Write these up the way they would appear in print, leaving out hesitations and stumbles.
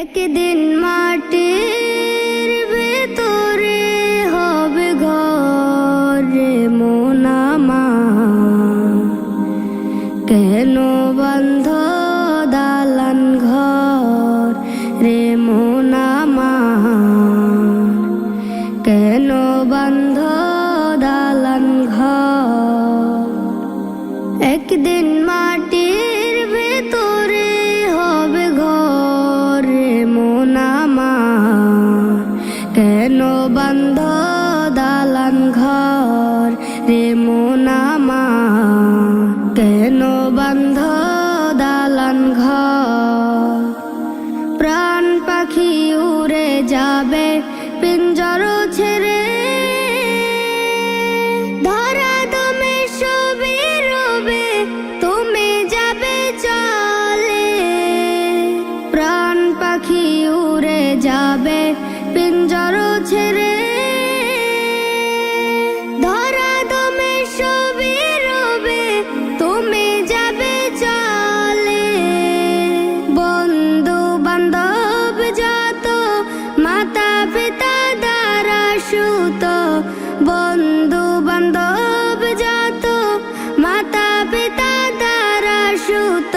একদিন মাটির ভেতরে হবে ঘর রে মন আমার, কেন বন্ধ দালান ঘর রে মন আমার, কেন বন্ধ দালান ঘর। একদিন মাটির ভেতরে হবে ঘর রে মন আমার, কেন বন্ধ দালান ঘর রে মন আমার, কেন বন্ধ দালান ঘর। প্রাণ পাখি উড়ে যাবে পিঞ্জর ছেড়ে, ধরা দমে সবে রবে তুমি যাবে চলে। প্রাণ পাখি উড়ে যাবে পিঞ্জর ছেড়ে, ধরা দমে সবে রবে তুমি যাবে চলে। বন্ধু বান্ধব যত মাতা পিতা দ্বারা সুত, বন্ধু বান্ধব যত মাতা পিতা দ্বারা সুত,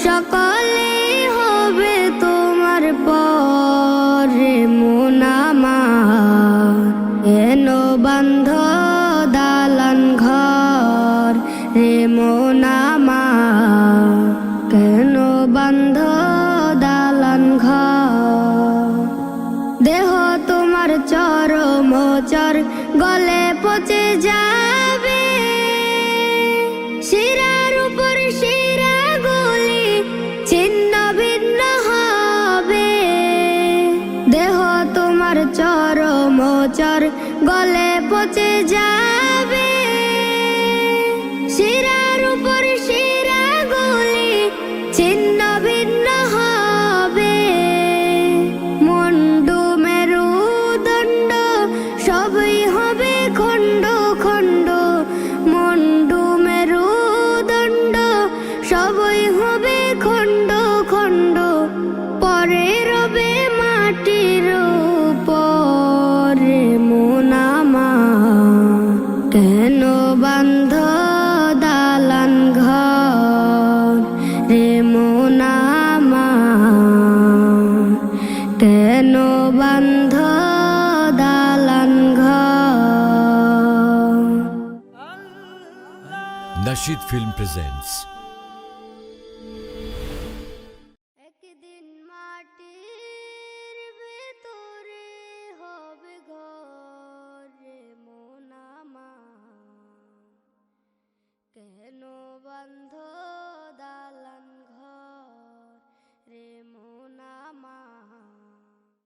সকলে হবে তোমার পর রে মন আমার, কেন বন্ধ দালান ঘর রে মন আমার, কেন বন্ধ দালান ঘর। দেহ তোমার চরম চর গলে পচে যাবে, শিরার উপর শিরা গুলি ছিন্ন ভিন্ন হবে। দেহ তোমার চরম চর গলে পচে যাবে, শিরার উপর শিরা গুলি ছিন্ন ভিন্ন হবে। মুন্ডু মেরুদণ্ড সবই হবে খণ্ড খণ্ড, মুন্ডু মেরুদণ্ড সবই হবে খণ্ড খণ্ড। পরে রবে মাটির উপর রে মন আমার, কেন বন্ধ দালান ঘর রে মন আমার, কেন বন্ধ দালান ঘর। Nasheed Film presents একদিন মাটির ভেতরে হবে ঘর রে মন আমার, কেন বন্ধ